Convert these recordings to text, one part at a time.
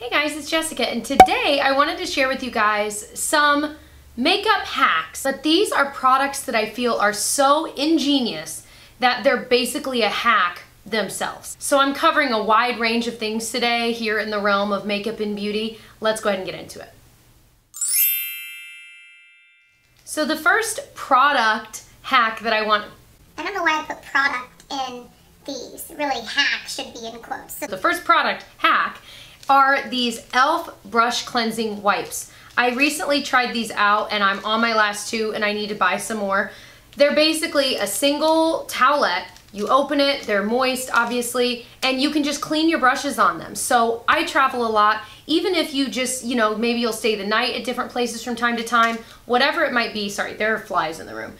Hey guys, it's Jessica, and today I wanted to share with you guys some makeup hacks. But these are products that I feel are so ingenious that they're basically a hack themselves. So I'm covering a wide range of things today here in the realm of makeup and beauty. Let's go ahead and get into it. So the first product hack that I don't know why I put product in these. Really, hack should be in quotes. So the first product hack are these e.l.f. brush cleansing wipes. I recently tried these out and I'm on my last two and I need to buy some more. They're basically a single towelette. You open it, they're moist obviously, and you can just clean your brushes on them. So I travel a lot, even if you just, maybe you'll stay the night at different places from time to time, whatever it might be. Sorry, there are flies in the room.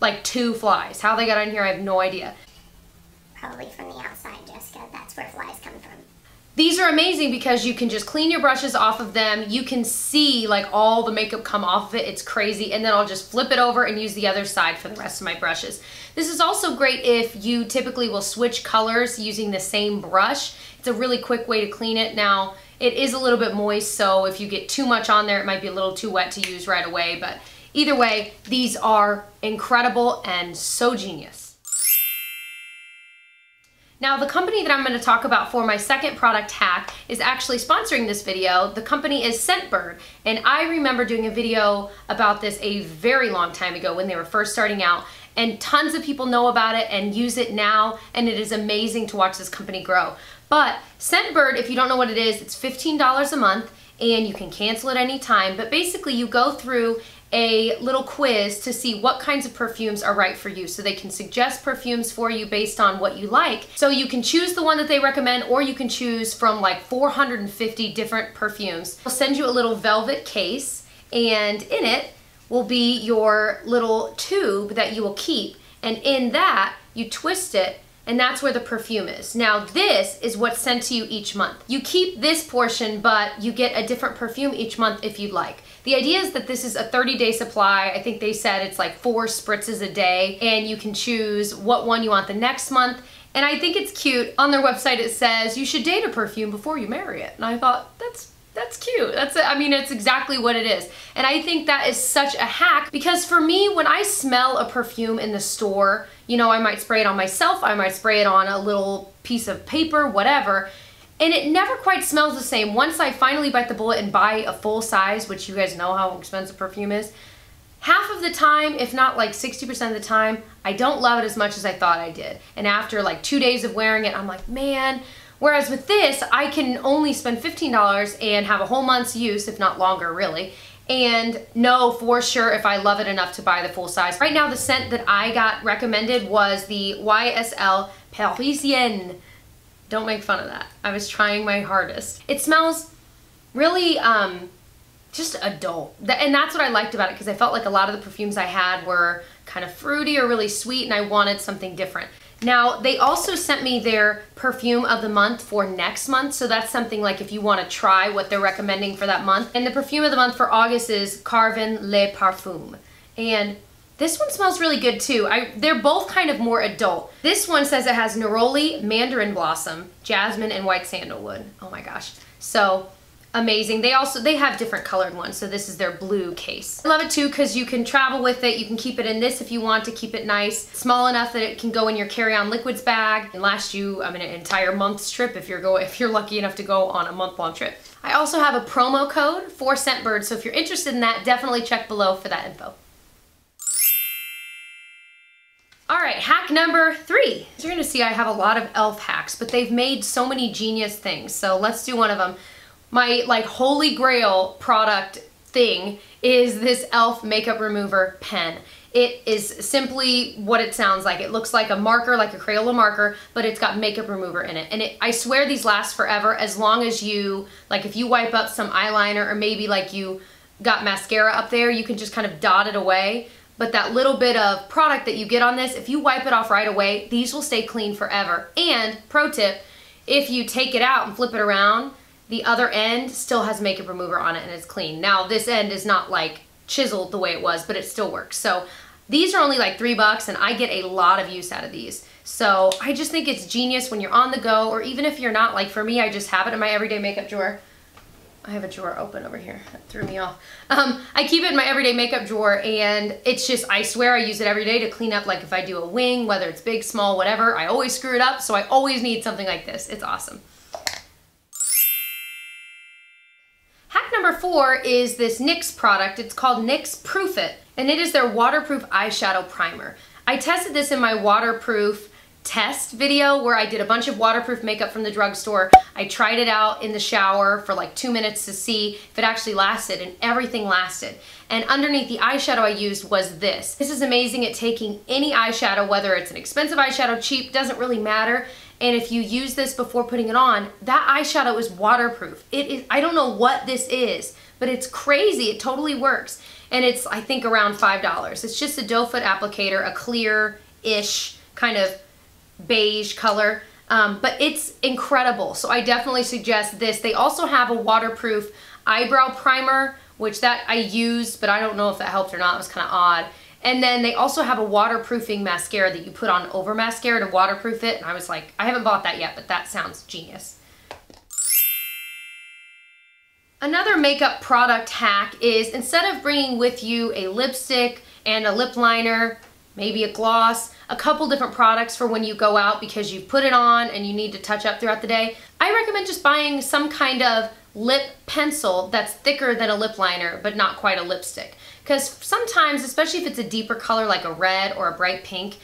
Like 2 flies. How they got in here, I have no idea. Probably from the outside, Jessica. That's where flies come from. These are amazing because you can just clean your brushes off of them. You can see like all the makeup come off of it. It's crazy. And then I'll just flip it over and use the other side for the rest of my brushes. This is also great if you typically will switch colors using the same brush. It's a really quick way to clean it. Now, it is a little bit moist, so if you get too much on there, it might be a little too wet to use right away. But either way, these are incredible and so genius. Now, the company that I'm going to talk about for my second product hack is actually sponsoring this video. The company is Scentbird, and I remember doing a video about this a very long time ago when they were first starting out, and tons of people know about it and use it now, and it is amazing to watch this company grow. But Scentbird, if you don't know what it is, it's $15 a month, and you can cancel it anytime, but basically you go through a little quiz to see what kinds of perfumes are right for you. So they can suggest perfumes for you based on what you like. So you can choose the one that they recommend, or you can choose from like 450 different perfumes. They'll send you a little velvet case, and in it will be your little tube that you will keep. And in that, you twist it, and that's where the perfume is. Now this is what's sent to you each month. You keep this portion, but you get a different perfume each month if you'd like. The idea is that this is a 30-day supply. I think they said it's like 4 spritzes a day, and you can choose what one you want the next month. And I think it's cute. On their website it says you should date a perfume before you marry it. And I thought, that's cute. It's exactly what it is. And I think that is such a hack, because for me, when I smell a perfume in the store, I might spray it on myself, I might spray it on a little piece of paper, whatever, and it never quite smells the same. Once I finally bite the bullet and buy a full size, which you guys know how expensive perfume is, half of the time, if not like 60% of the time, I don't love it as much as I thought I did. And after like 2 days of wearing it, I'm like, man. Whereas with this, I can only spend $15 and have a whole month's use, if not longer really, and know for sure if I love it enough to buy the full size. Right now, the scent that I got recommended was the YSL Parisienne. Don't make fun of that. I was trying my hardest. It smells really just adult. And that's what I liked about it, because I felt like a lot of the perfumes I had were kind of fruity or really sweet, and I wanted something different. Now, they also sent me their perfume of the month for next month, so that's something like if you want to try what they're recommending for that month. And the perfume of the month for August is Carvin Le Parfum. And this one smells really good too. They're both kind of more adult. This one says it has neroli, mandarin blossom, jasmine, and white sandalwood. Oh my gosh. So amazing. They have different colored ones, so this is their blue case. I love it too because you can travel with it. You can keep it in this if you want to keep it nice, small enough that it can go in your carry-on liquids bag and last you an entire month's trip if you're lucky enough to go on a month-long trip. I also have a promo code for Scentbird, so if you're interested in that, definitely check below for that info. All right, hack number 3. You're gonna see I have a lot of e.l.f. hacks, but they've made so many genius things, so let's do one of them. My holy grail product thing is this e.l.f. makeup remover pen. It is simply what it sounds like. It looks like a marker, like a Crayola marker, but it's got makeup remover in it. And I swear these last forever, as long as you, if you wipe up some eyeliner, or maybe you got mascara up there, you can just kind of dot it away. But that little bit of product that you get on this, if you wipe it off right away, these will stay clean forever. And pro tip, if you take it out and flip it around, the other end still has makeup remover on it and it's clean. Now this end is not chiseled the way it was, but it still works. So these are only $3 and I get a lot of use out of these. So I just think it's genius when you're on the go, or even if you're not. Like for me, I just have it in my everyday makeup drawer. I have a drawer open over here. That threw me off. I keep it in my everyday makeup drawer, and it's just, I swear I use it every day to clean up, like if I do a wing, whether it's big, small, whatever, I always screw it up, so I always need something like this. It's awesome. Hack number 4 is this NYX product. It's called NYX Proof It, and it is their waterproof eyeshadow primer. I tested this in my waterproof test video where I did a bunch of waterproof makeup from the drugstore. I tried it out in the shower for like 2 minutes to see if it actually lasted, and everything lasted. And underneath the eyeshadow I used was this. This is amazing at taking any eyeshadow, whether it's an expensive eyeshadow, cheap, doesn't really matter. And if you use this before putting it on, that eyeshadow is waterproof. It is, I don't know what this is, but it's crazy. It totally works. And it's, I think, around $5. It's just a doe foot applicator, a clear-ish kind of beige color, but it's incredible. So I definitely suggest this. They also have a waterproof eyebrow primer, which that I used, but I don't know if that helped or not. It was kind of odd. And then they also have a waterproofing mascara that you put on over mascara to waterproof it. And I was like, I haven't bought that yet, but that sounds genius. Another makeup product hack is, instead of bringing with you a lipstick and a lip liner, maybe a gloss, a couple different products for when you go out because you've put it on and you need to touch up throughout the day, I recommend just buying some kind of lip pencil that's thicker than a lip liner but not quite a lipstick. Because sometimes, especially if it's a deeper color like a red or a bright pink,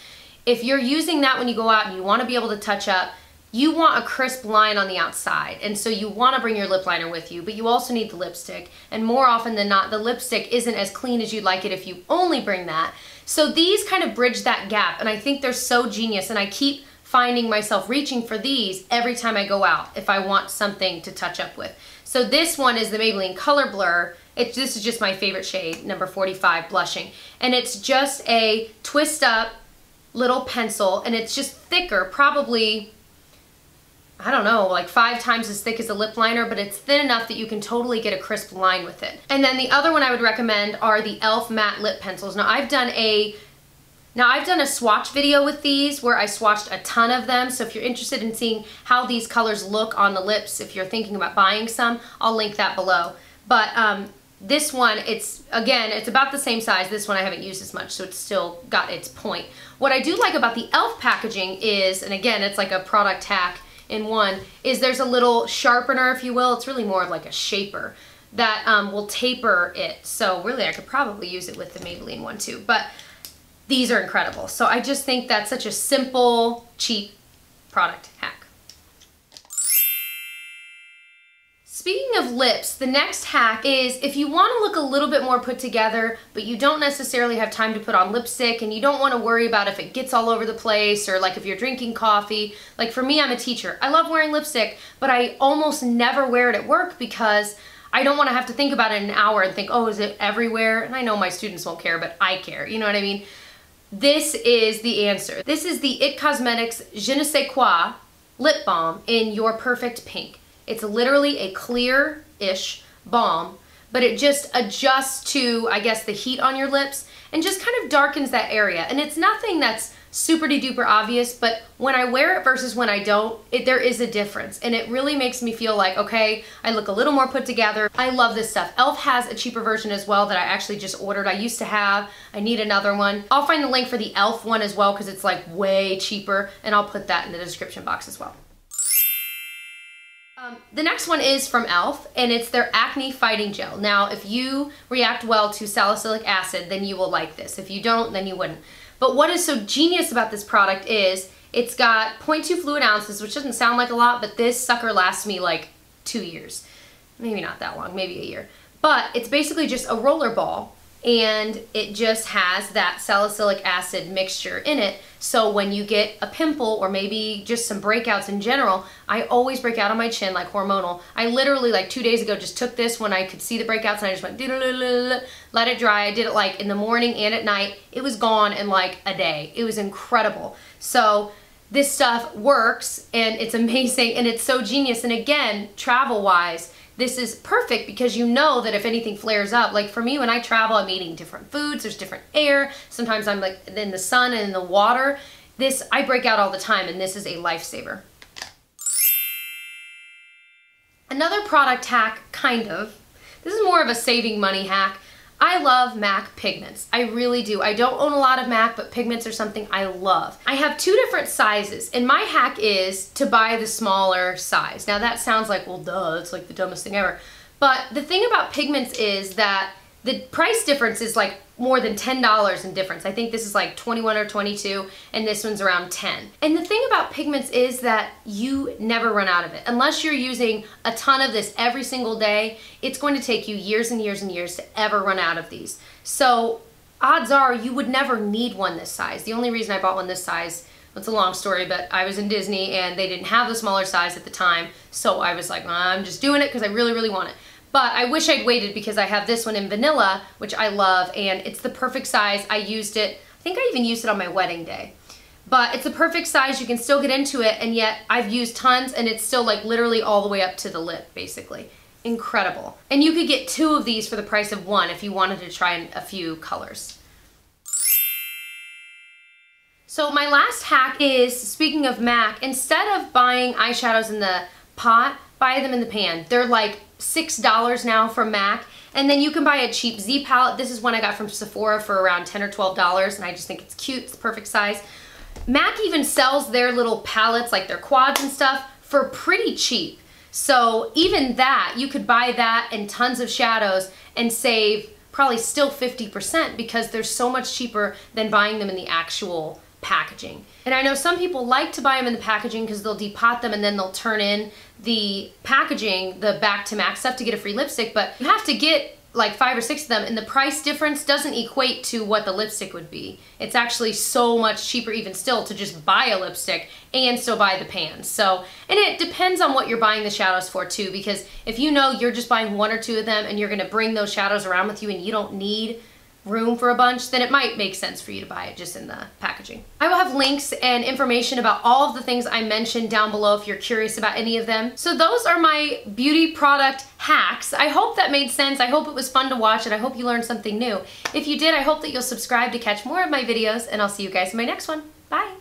if you're using that when you go out and you want to be able to touch up, you want a crisp line on the outside, and so you want to bring your lip liner with you, but you also need the lipstick, and more often than not, the lipstick isn't as clean as you'd like it if you only bring that. So these kind of bridge that gap, and I think they're so genius, and I keep finding myself reaching for these every time I go out if I want something to touch up with. So this one is the Maybelline Color Blur. This is just my favorite shade, number 45, Blushing, and it's just a twist up little pencil, and it's just thicker, probably, I don't know, like 5 times as thick as a lip liner, but it's thin enough that you can totally get a crisp line with it. And then the other one I would recommend are the e.l.f. matte lip pencils. Now I've done a swatch video with these where I swatched a ton of them, so if you're interested in seeing how these colors look on the lips, if you're thinking about buying some, I'll link that below. But this one, it's about the same size. This one I haven't used as much, so it's still got its point. What I do like about the e.l.f. packaging is, and again, it's like a product hack in one, is there's a little sharpener, if you will. It's really more of like a shaper that will taper it. So really I could probably use it with the Maybelline one too, but these are incredible. So I just think that's such a simple, cheap product hack. Speaking of lips, the next hack is, if you want to look a little bit more put together, but you don't necessarily have time to put on lipstick, and you don't want to worry about if it gets all over the place, or like if you're drinking coffee. Like for me, I'm a teacher. I love wearing lipstick, but I almost never wear it at work because I don't want to have to think about it in an hour and think, oh, is it everywhere? And I know my students won't care, but I care. You know what I mean? This is the answer. This is the IT Cosmetics Je ne sais quoi lip balm in Your Perfect Pink. It's literally a clear-ish balm, but it just adjusts to, I guess, the heat on your lips and just kind of darkens that area. And it's nothing that's super duper obvious, but when I wear it versus when I don't, there is a difference. And it really makes me feel like, okay, I look a little more put together. I love this stuff. e.l.f. has a cheaper version as well that I actually just ordered. I used to have. I need another one. I'll find the link for the e.l.f. one as well because it's like way cheaper, and I'll put that in the description box as well. The next one is from e.l.f. and it's their Acne Fighting Gel. Now, if you react well to salicylic acid, then you will like this. If you don't, then you wouldn't. But what is so genius about this product is it's got 0.2 fluid ounces, which doesn't sound like a lot, but this sucker lasts me like 2 years. Maybe not that long, maybe a year. But it's basically just a roller ball, and it just has that salicylic acid mixture in it. So when you get a pimple or maybe just some breakouts in general, I always break out on my chin like hormonal. I literally like 2 days ago just took this when I could see the breakouts and I just went let it dry. I did it like in the morning and at night. It was gone in like a day. It was incredible. So this stuff works and it's amazing and it's so genius. And again, travel wise, this is perfect because you know that if anything flares up, like for me when I travel, I'm eating different foods, there's different air, sometimes I'm like in the sun and in the water. This, I break out all the time, and this is a lifesaver. Another product hack, kind of. This is more of a saving money hack. I love MAC Pigments. I really do. I don't own a lot of MAC, but pigments are something I love. I have 2 different sizes, and my hack is to buy the smaller size. Now that sounds like, well, duh, it's like the dumbest thing ever. But the thing about pigments is that the price difference is like more than $10 in difference. I think this is like 21 or 22, and this one's around 10. And the thing about pigments is that you never run out of it. Unless you're using a ton of this every single day, it's going to take you years and years and years to ever run out of these. So odds are you would never need one this size. The only reason I bought one this size, it's a long story, but I was in Disney and they didn't have the smaller size at the time. So I was like, well, I'm just doing it because I really, really want it. But I wish I'd waited because I have this one in vanilla, which I love, and it's the perfect size. I used it, I think I even used it on my wedding day. But it's a perfect size, you can still get into it, and yet I've used tons, and it's still like literally all the way up to the lip, basically. Incredible. And you could get 2 of these for the price of 1 if you wanted to try a few colors. So my last hack is, speaking of MAC, instead of buying eyeshadows in the pot, buy them in the pan. They're like $6 now from MAC, and then you can buy a cheap Z palette. This is one I got from Sephora for around $10 or $12, and I just think it's cute. It's the perfect size. MAC even sells their little palettes, like their quads and stuff, for pretty cheap. So even that, you could buy that and tons of shadows and save probably still 50% because they're so much cheaper than buying them in the actual packaging. And I know some people like to buy them in the packaging because they'll depot them and then they'll turn in the packaging, the back to MAC stuff, to get a free lipstick, but you have to get like 5 or 6 of them, and the price difference doesn't equate to what the lipstick would be. It's actually so much cheaper even still to just buy a lipstick and still buy the pan. So, and it depends on what you're buying the shadows for too, because if you know you're just buying 1 or 2 of them and you're gonna bring those shadows around with you and you don't need room for a bunch, then it might make sense for you to buy it just in the packaging. I will have links and information about all of the things I mentioned down below if you're curious about any of them. So those are my beauty product hacks. I hope that made sense. I hope it was fun to watch, and I hope you learned something new. If you did, I hope that you'll subscribe to catch more of my videos, and I'll see you guys in my next one. Bye!